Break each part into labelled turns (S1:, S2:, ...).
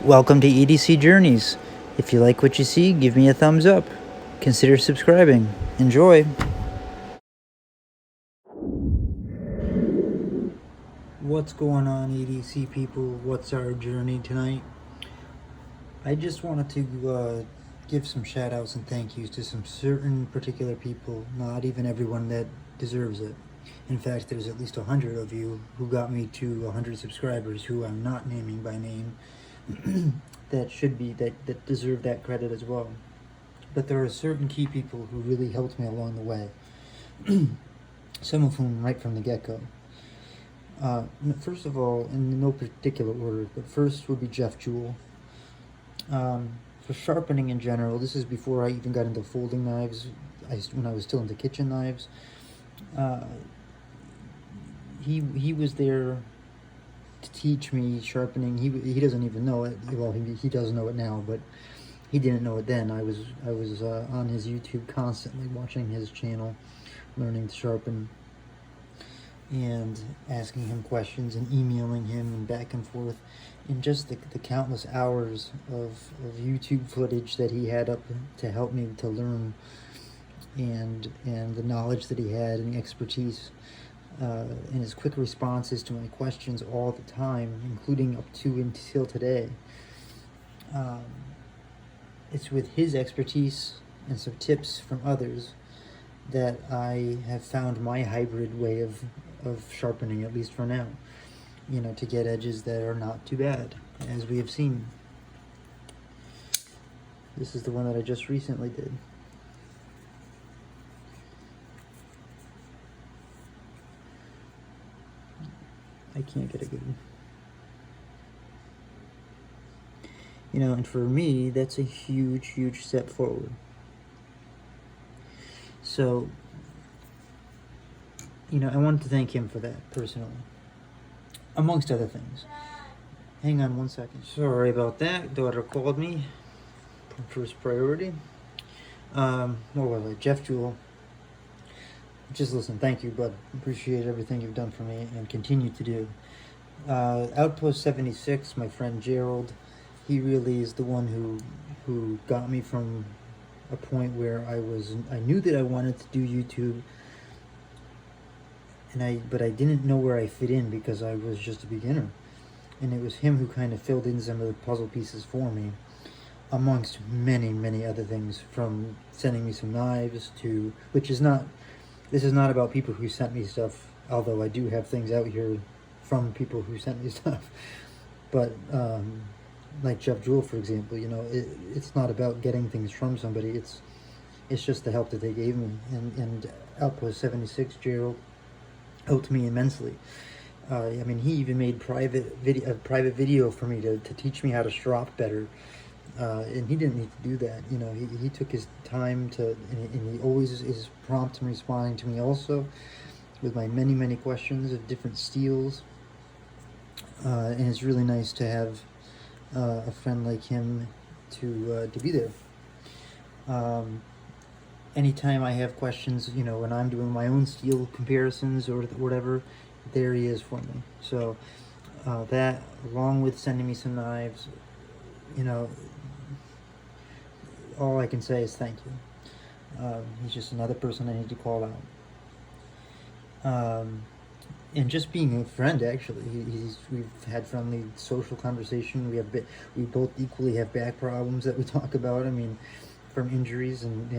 S1: Welcome to EDC Journeys. If you like what you see, give me a thumbs up. Consider subscribing. Enjoy. What's going on, EDC people? What's our journey tonight? I just wanted to give some shout outs and thank yous to some certain particular people, not even everyone that deserves it. In fact, there's at least 100 of you who got me to 100 subscribers who I'm not naming by name that deserve that credit as well. But there are certain key people who really helped me along the way. Some of whom right from the get-go. First of all, in no particular order, but first would be Jeff Jewell. For sharpening in general, this is before I even got into folding knives, when I was still into kitchen knives. He was there to teach me sharpening. He doesn't even know it. Well, he does know it now, but he didn't know it then. I was on his YouTube constantly, watching his channel, learning to sharpen, and asking him questions and emailing him and back and forth, and just the countless hours of YouTube footage that he had up to help me to learn, and the knowledge that he had and expertise, and his quick responses to my questions all the time, including up to until today. It's with his expertise and some tips from others that I have found my hybrid way of sharpening, at least for now, to get edges that are not too bad, as we have seen. This is the one that I just recently did. I can't get a good one. And for me, that's a huge step forward. So, I wanted to thank him for that, personally. Amongst other things. Hang on one second. Sorry about that. Daughter called me. First priority. What was I? Jeff Jewell. Just listen, thank you, bud. Appreciate everything you've done for me and continue to do. Outpost 76, my friend Gerald, he really is the one who got me from a point where I knew that I wanted to do YouTube, but I didn't know where I fit in because I was just a beginner. And it was him who kind of filled in some of the puzzle pieces for me, amongst many other things, from sending me some knives to, this is not about people who sent me stuff, although I do have things out here from people who sent me stuff. But like Jeff Jewell, for example, it's not about getting things from somebody. It's just the help that they gave me. And Outpost 76, Gerald, helped me immensely. He even made a private video for me to teach me how to strop better. And he didn't need to do that. He took his time and he always is prompt in responding to me also with my many questions of different steels. And it's really nice to have a friend like him to be there. Anytime I have questions, when I'm doing my own steel comparisons or whatever, there he is for me. So that, along with sending me some knives, all I can say is thank you. He's just another person I need to call out. And just being a friend, actually, we've had friendly social conversation. We both equally have back problems that we talk about. From injuries and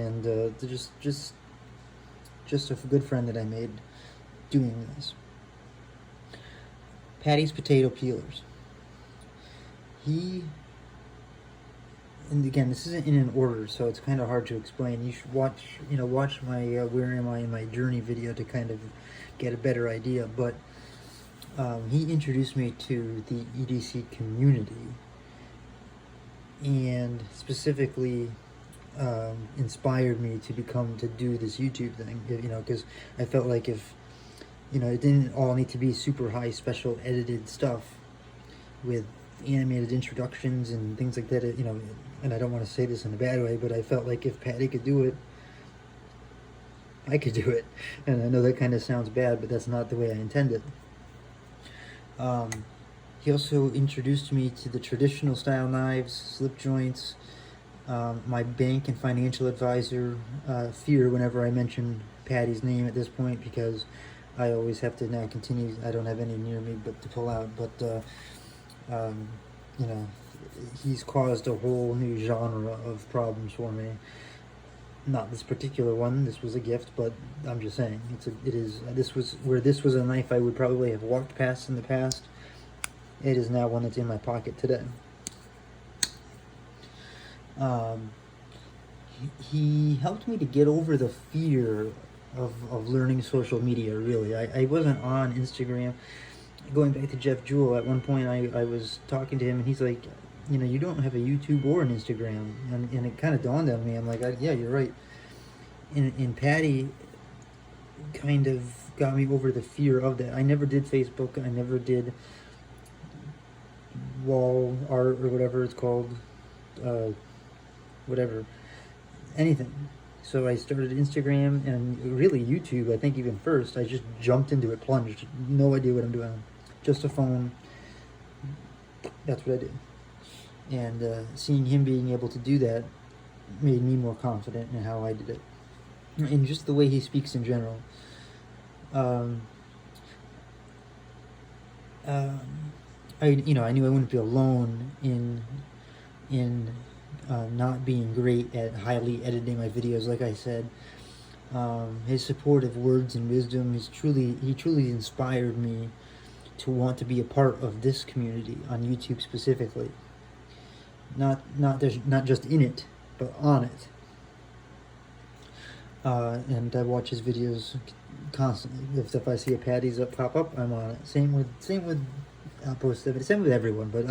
S1: just a good friend that I made doing this. Patty's Potato Peelers. And again, this isn't in an order, so it's kind of hard to explain. You should watch my Where Am I in My Journey video to kind of get a better idea. But he introduced me to the EDC community, and specifically inspired me to do this YouTube thing. Because I felt like if it didn't all need to be super high special edited stuff with animated introductions and things like that, and I don't want to say this in a bad way, but I felt like if Patty could do it, I could do it. And I know that kind of sounds bad, but that's not the way I intended. He also introduced me to the traditional style knives, slip joints. My bank and financial advisor fear whenever I mention Patty's name at this point, because I always have to now continue. I don't have any near me but to pull out. But um, you know, he's caused a whole new genre of problems for me. Not this particular one. This was a gift, but I'm just saying it is. This was where this was a knife I would probably have walked past in the past. It is now one that's in my pocket today. Um, he helped me to get over the fear of learning social media, really. I wasn't on Instagram. Going back to Jeff Jewell, at one point I was talking to him, and he's like, you don't have a YouTube or an Instagram. And it kind of dawned on me. I'm like, yeah, you're right. And Patty kind of got me over the fear of that. I never did Facebook. I never did wall art or whatever it's called. Whatever. Anything. So I started Instagram and really YouTube, I think even first. I just jumped into it, plunged. No idea what I'm doing. Just a phone. That's what I did. And seeing him being able to do that made me more confident in how I did it. And just the way he speaks in general. I knew I wouldn't be alone in not being great at highly editing my videos, like I said. His support of words and wisdom, he truly inspired me to want to be a part of this community on YouTube specifically. Not just in it, but on it. And I watch his videos constantly. If I see a Patty's pop up, I'm on it. Same with I'll post it. Same with everyone. But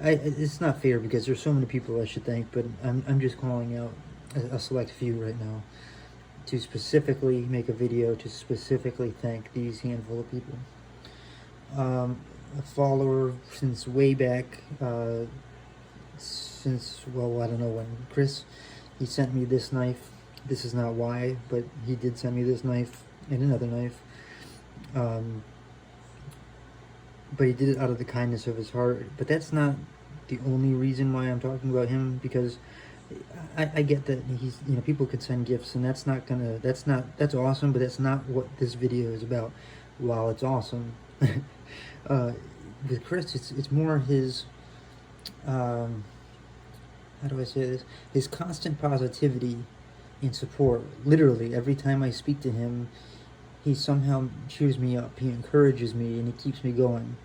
S1: it's not fair because there's so many people I should thank. But I'm just calling out a select few right now to specifically make a video to specifically thank these handful of people. A follower since way back. I don't know when. Chris, he sent me this knife. This is not why, but he did send me this knife and another knife. But he did it out of the kindness of his heart. But that's not the only reason why I'm talking about him, because I get that he's, people could send gifts, and that's awesome, but that's not what this video is about. While it's awesome, with Chris, it's more his, how do I say this? His constant positivity and support. Literally, every time I speak to him, he somehow cheers me up. He encourages me, and he keeps me going.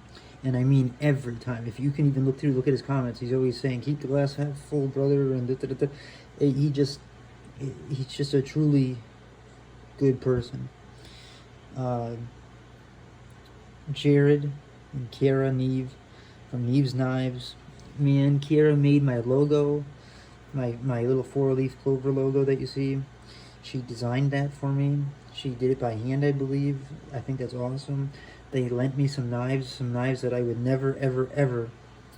S1: And I mean every time. If you can even look at his comments, he's always saying, "Keep the glass half full, brother," and he's just a truly good person. Jared and Kiara Neve from Neve's Knives. Man, Kiara made my logo, my little 4-leaf clover logo that you see. She designed that for me. She did it by hand, I believe. I think that's awesome. They lent me some knives that I would never, ever, ever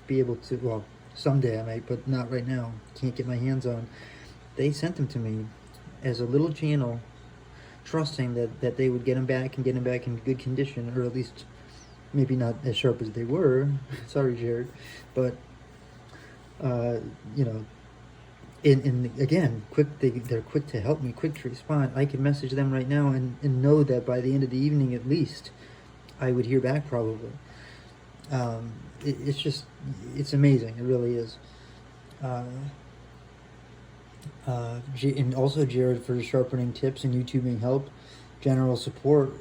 S1: be able to, well, someday I might, but not right now. Can't get my hands on. They sent them to me as a little channel, trusting that they would get them back in good condition, or at least maybe not as sharp as they were. Sorry, Jared. But, and again, they're quick to help me, quick to respond. I can message them right now and know that by the end of the evening at least, I would hear back probably. It's amazing. It really is. And also Jared for sharpening tips and YouTubing help, general support,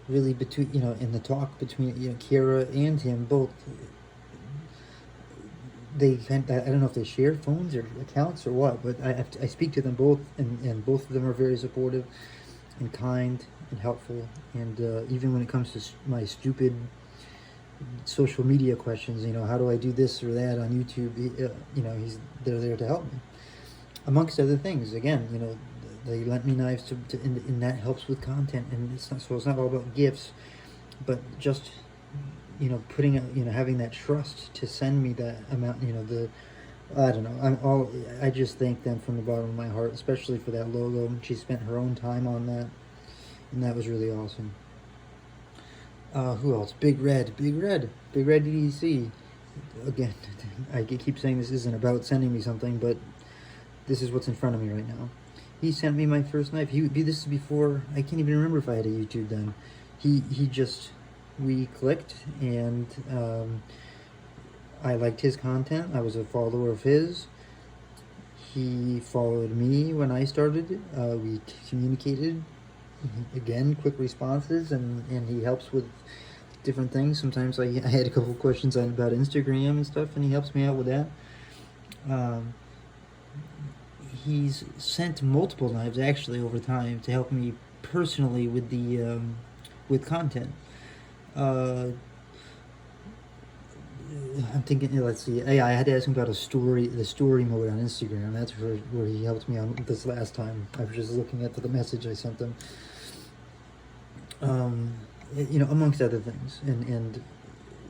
S1: really between, in the talk between, Kiara and him, both. I don't know if they share phones or accounts or what, but I speak to them both, and both of them are very supportive and kind and helpful. And even when it comes to my stupid social media questions, how do I do this or that on YouTube, they're there to help me, amongst other things. Again, they lent me knives and that helps with content, and it's not all about gifts, but just putting having that trust to send me that amount. I don't know. I just thank them from the bottom of my heart, especially for that logo. She spent her own time on that, and that was really awesome. Who else? Big Red EDC. Again, I keep saying this isn't about sending me something, but this is what's in front of me right now. He sent me my first knife. This is before, I can't even remember if I had a YouTube then. He just, we clicked, and I liked his content. I was a follower of his. He followed me when I started. We communicated. Again, quick responses, and he helps with different things. Sometimes I had a couple of questions about Instagram and stuff, and he helps me out with that. He's sent multiple knives actually over time to help me personally with the with content. I'm thinking, let's see. Yeah, I had to ask him about the story mode on Instagram. That's where he helped me on this last time. I was just looking at the message I sent him. Amongst other things, and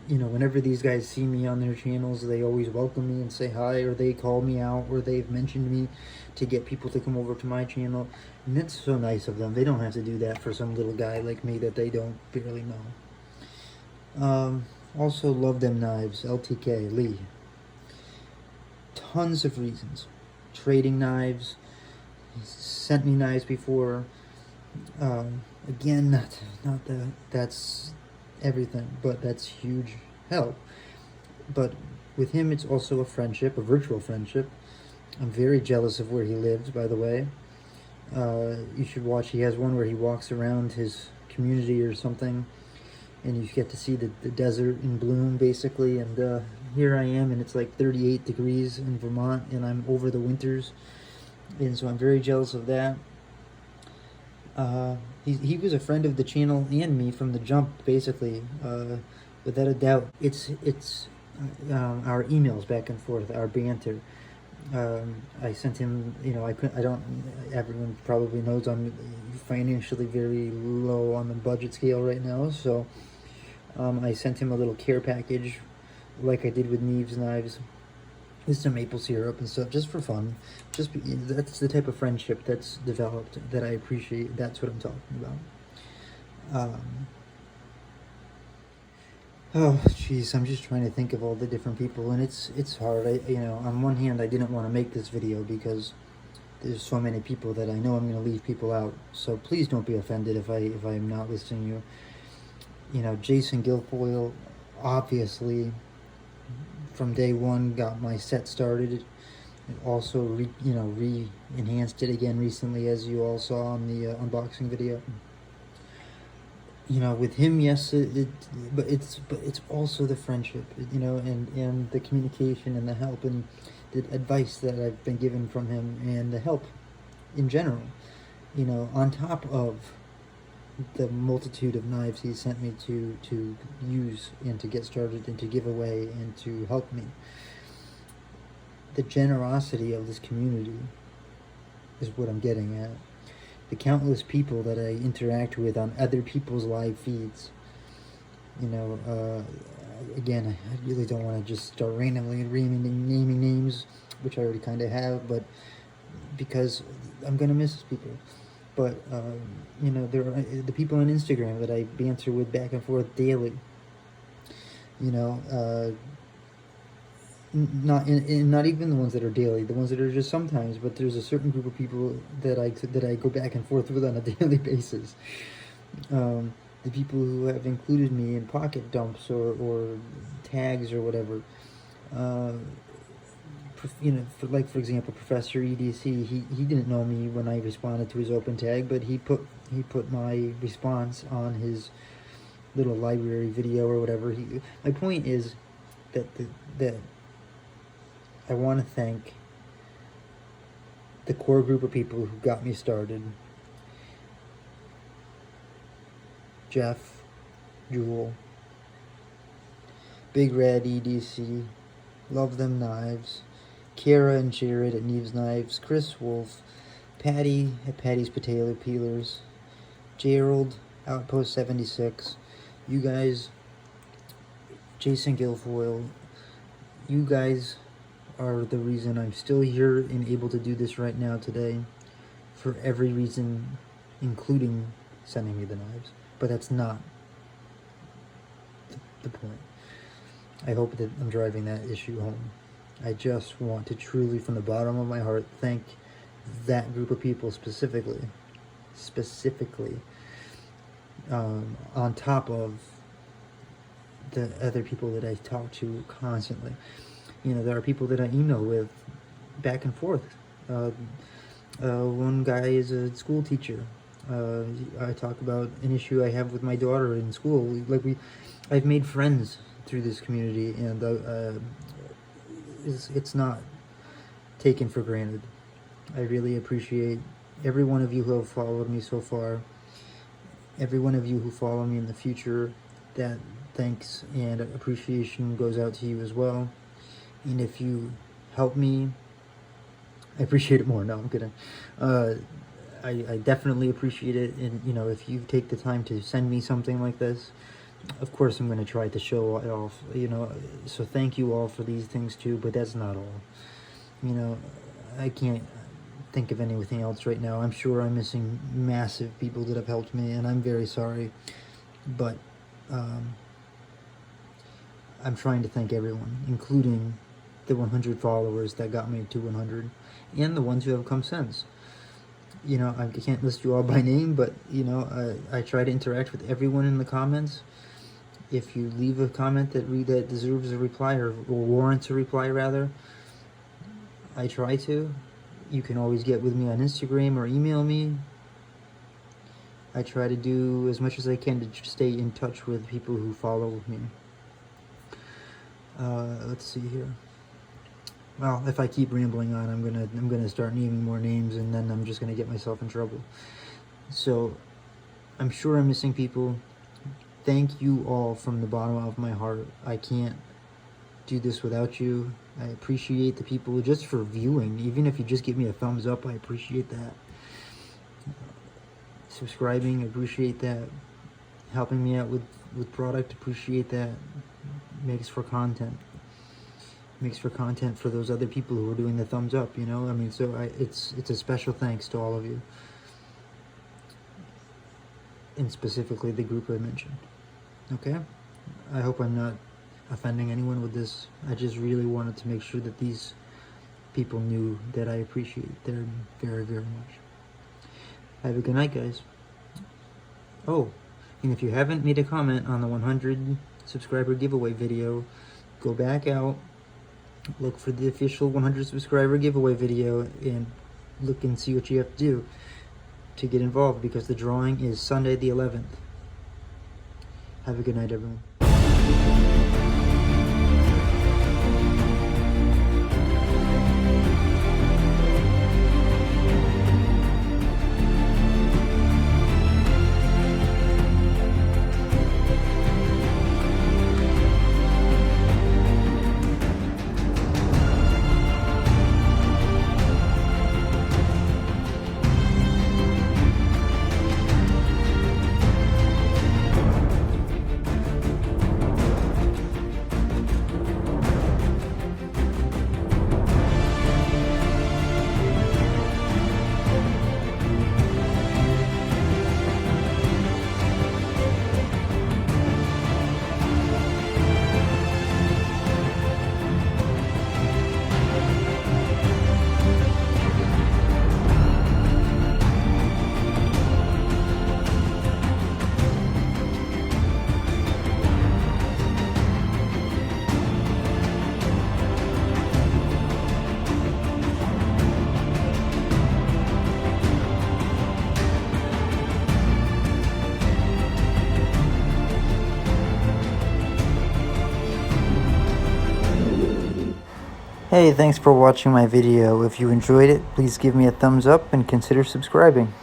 S1: whenever these guys see me on their channels, they always welcome me and say hi, or they call me out, or they've mentioned me to get people to come over to my channel, and that's so nice of them. They don't have to do that for some little guy like me that they don't barely know. Also love them knives. LTK Lee. Tons of reasons. Trading knives. He's sent me knives before. Again, not that's everything, but that's huge help. But with him, it's also a friendship, a virtual friendship. I'm very jealous of where he lives, by the way. You should watch. He has one where he walks around his community or something, and you get to see the desert in bloom, basically. And here I am, and it's like 38 degrees in Vermont, and I'm over the winters, and so I'm very jealous of that. He was a friend of the channel and me from the jump, basically, without a doubt. It's our emails back and forth, our banter. I sent him, everyone probably knows I'm financially very low on the budget scale right now, so I sent him a little care package, like I did with Neve's knives, with some maple syrup and stuff, just for fun. That's the type of friendship that's developed that I appreciate. That's what I'm talking about. Oh, jeez, I'm just trying to think of all the different people, and it's hard. On one hand, I didn't want to make this video because there's so many people that I know I'm going to leave people out. So please don't be offended if I'm not listing you. Jason Guilfoyle, obviously, from day one, got my set started. It also re-enhanced it again recently, as you all saw on the unboxing video. With him, yes, but it's also the friendship, and the communication and the help and the advice that I've been given from him, and the help in general, on top of the multitude of knives he sent me to use and to get started and to give away and to help me. The generosity of this community is what I'm getting at. The countless people that I interact with on other people's live feeds. Again, I really don't want to just start randomly naming names, which I already kind of have, but because I'm going to miss people. But, there are the people on Instagram that I banter with back and forth daily. Not even the ones that are daily, the ones that are just sometimes, but there's a certain group of people that I go back and forth with on a daily basis. The people who have included me in pocket dumps or tags or whatever. For example, Professor EDC, he didn't know me when I responded to his open tag, but he put my response on his little library video or whatever. My point is that I want to thank the core group of people who got me started. Jeff, Jewel, Big Red EDC, Love Them Knives, Kara and Jared at Neve's Knives, Chris Wolf, Patty at Patty's Potato Peelers, Gerald, Outpost 76, you guys, Jason Guilfoyle, you guys are the reason I'm still here and able to do this right now today, for every reason, including sending me the knives. But that's not the point. I hope that I'm driving that issue home. I just want to truly, from the bottom of my heart, thank that group of people specifically, on top of the other people that I talk to constantly. There are people that I email with back and forth. One guy is a school teacher. I talk about an issue I have with my daughter in school. I've made friends through this community, and it's not taken for granted. I really appreciate every one of you who have followed me so far. Every one of you who follow me in the future, that thanks and appreciation goes out to you as well. And if you help me, I appreciate it more. No, I'm kidding. I definitely appreciate it. And, if you take the time to send me something like this, of course I'm going to try to show it off, So thank you all for these things too, but that's not all. I can't think of anything else right now. I'm sure I'm missing massive people that have helped me, and I'm very sorry. But I'm trying to thank everyone, including the 100 followers that got me to 100, and the ones who have come since. I can't list you all by name, but, I try to interact with everyone in the comments. If you leave a comment that deserves a reply, or warrants a reply, rather, I try to. You can always get with me on Instagram or email me. I try to do as much as I can to stay in touch with people who follow me. Let's see here. Well, if I keep rambling on, I'm gonna start naming more names, and then I'm just gonna get myself in trouble. So, I'm sure I'm missing people. Thank you all from the bottom of my heart. I can't do this without you. I appreciate the people just for viewing. Even if you just give me a thumbs up, I appreciate that. Subscribing, appreciate that. Helping me out with product, appreciate that. Makes for content. Makes for content for those other people who are doing the thumbs up, So it's a special thanks to all of you. And specifically the group I mentioned. Okay? I hope I'm not offending anyone with this. I just really wanted to make sure that these people knew that I appreciate them very, very much. Have a good night, guys. Oh, and if you haven't made a comment on the 100 subscriber giveaway video, go back out, look for the official 100 subscriber giveaway video, and look and see what you have to do to get involved, because the drawing is Sunday the 11th. Have a good night, everyone. Hey, thanks for watching my video. If you enjoyed it, please give me a thumbs up and consider subscribing.